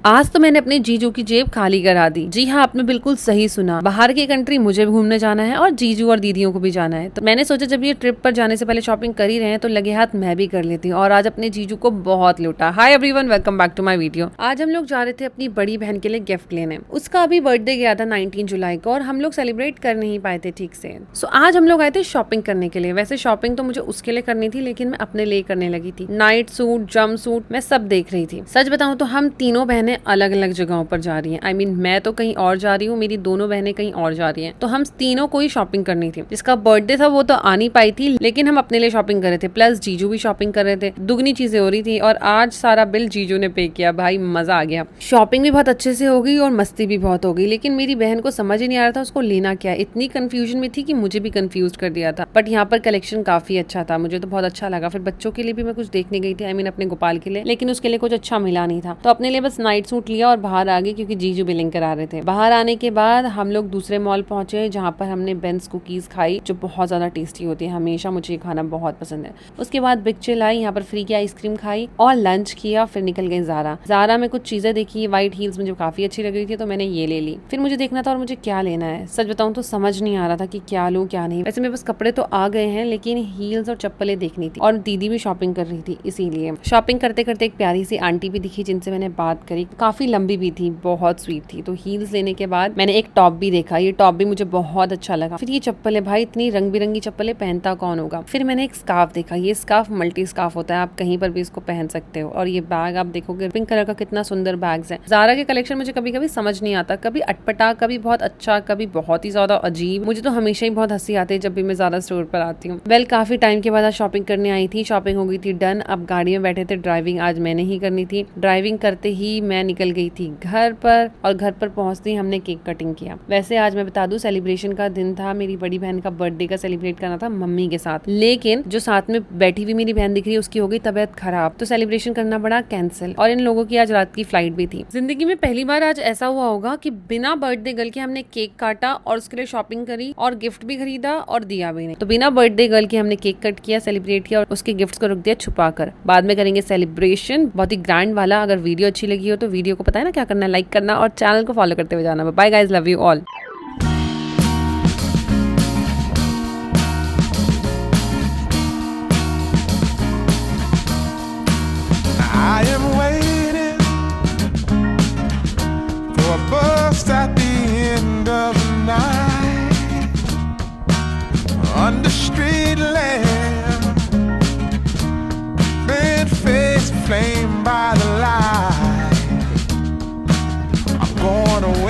आज तो मैंने अपने जीजू की जेब खाली करा दी। जी हाँ, आपने बिल्कुल सही सुना, बाहर की कंट्री मुझे भी घूमने जाना है और जीजू और दीदियों को भी जाना है। तो मैंने सोचा जब ये ट्रिप पर जाने से पहले शॉपिंग कर ही रहे हैं तो लगे हाथ मैं भी कर लेती हूँ और आज अपने जीजू को बहुत लूटा। Hi everyone, welcome back to my video. आज हम लोग जा रहे थे अपनी बड़ी बहन के लिए गिफ्ट लेने। उसका अभी बर्थडे गया था 19 जुलाई को और हम लोग सेलिब्रेट कर नहीं पाए थे ठीक से। सो आज हम लोग आए थे शॉपिंग करने के लिए। वैसे शॉपिंग तो मुझे उसके लिए करनी थी लेकिन मैं अपने लिए करने लगी थी। नाइट सूट, जंप सूट मैं सब देख रही थी। सच बताऊं तो हम तीनों बहनें अलग अलग जगहों पर जा रही हैं। I mean, मैं तो कहीं और जा रही हूँ, मेरी दोनों बहनें कहीं और जा रही हैं। तो हम तीनों को ही शॉपिंग करनी थी। जिसका बर्थडे था वो तो आ नहीं पाई थी लेकिन हम अपने लिए शॉपिंग कर रहे थे, प्लस जीजू भी शॉपिंग कर रहे थे। दुगनी चीजें हो रही थी और आज सारा बिल जीजू ने पे किया। भाई मजा आ गया। शॉपिंग भी बहुत अच्छे से हो गई और मस्ती भी बहुत हो गई। लेकिन मेरी बहन को समझ ही नहीं आ रहा था उसको लेना क्या है। इतनी कंफ्यूजन में थी कि मुझे भी कंफ्यूज कर दिया था। बट यहाँ पर कलेक्शन काफी अच्छा था, मुझे तो बहुत अच्छा लगा। फिर बच्चों के लिए भी मैं कुछ देखने गई थी, I mean अपने गोपाल के लिए, लेकिन उसके लिए कुछ अच्छा मिला नहीं था। तो अपने लिए बस नाइट सूट लिया और बाहर आ गई क्योंकि जीजू बिलिंग करा रहे थे। बाहर आने के बाद हम लोग दूसरे मॉल पहुंचे जहाँ पर हमने बेंस कुकीज खाई जो बहुत ज्यादा टेस्टी होती है। हमेशा मुझे ये खाना बहुत पसंद है। उसके बाद बिग चिल आई, यहाँ पर फ्री की आइसक्रीम खाई और लंच किया। फिर निकल गई ज़ारा में कुछ चीजें देखी। व्हाइट हील्स मुझे काफी अच्छी लग रही थी तो मैंने ये ले ली। फिर मुझे देखना था और मुझे क्या लेना है। सच बताऊं तो समझ नहीं आ रहा था कि क्या लूं क्या नहीं। वैसे मेरे पास कपड़े तो आ गए हैं लेकिन हील्स और चप्पलें देखनी थी और दीदी भी शॉपिंग कर रही थी। इसीलिए शॉपिंग करते करते एक प्यारी सी आंटी भी दिखी जिनसे मैंने बात करी। काफी लंबी भी थी, बहुत स्वीट थी। तो हील्स लेने के बाद मैंने एक टॉप भी देखा। ये टॉप भी मुझे बहुत अच्छा लगा। फिर ये चप्पलें, भाई इतनी रंग बिरंगी चप्पलें पहनता कौन होगा। फिर मैंने एक स्कार्फ देखा। ये स्कार्फ मल्टी स्कार्फ होता है, आप कहीं पर भी इसको पहन सकते हो। और ये बैग आप देखोगे पिंक कलर का, कितना सुंदर बैग्स है। ज़ारा के कलेक्शन मुझे कभी कभी समझ नहीं आता, कभी अटपटा, कभी बहुत अच्छा, कभी बहुत ही ज्यादा अजीब। मुझे तो हमेशा ही बहुत हंसी आती है जब भी मैं ज़ारा स्टोर पर आती हूँ। वेल काफी टाइम के बाद आज शॉपिंग करने आई थी। शॉपिंग हो गई थी डन। अब गाड़ी में बैठे थे, ड्राइविंग आज मैंने ही करनी थी। ड्राइविंग करते ही मैं निकल गई थी घर पर और घर पर पहुंचते ही हमने केक कटिंग किया। वैसे आज मैं बता दूं सेलिब्रेशन का दिन था, मेरी बड़ी बहन का बर्थडे का सेलिब्रेट करना था मम्मी के साथ। लेकिन जो साथ में बैठी हुई मेरी बहन दिख रही है उसकी हो गई तबीयत खराब तो सेलिब्रेशन करना पड़ा कैंसिल। और इन लोगों की आज रात की फ्लाइट भी थी। जिंदगी में पहली बार आज ऐसा हुआ होगा कि बिना बर्थडे गर्ल के हमने केक काटा और उसके लिए शॉपिंग करी और गिफ्ट भी खरीदा और दिया भी नहीं। तो बिना बर्थडे गर्ल के हमने केक कट किया, सेलिब्रेट किया और उसके गिफ्ट्स को रख दिया छुपा कर। बाद में करेंगे सेलिब्रेशन बहुत ही ग्रैंड वाला। अगर वीडियो अच्छी लगी हो तो वीडियो को पता है ना क्या करना है, लाइक करना और चैनल को फॉलो करते हुए जाना। Bye guys, love you all. I am waiting for a bus at the end of the night under street lamp, bent face flame by the light. I'm going away.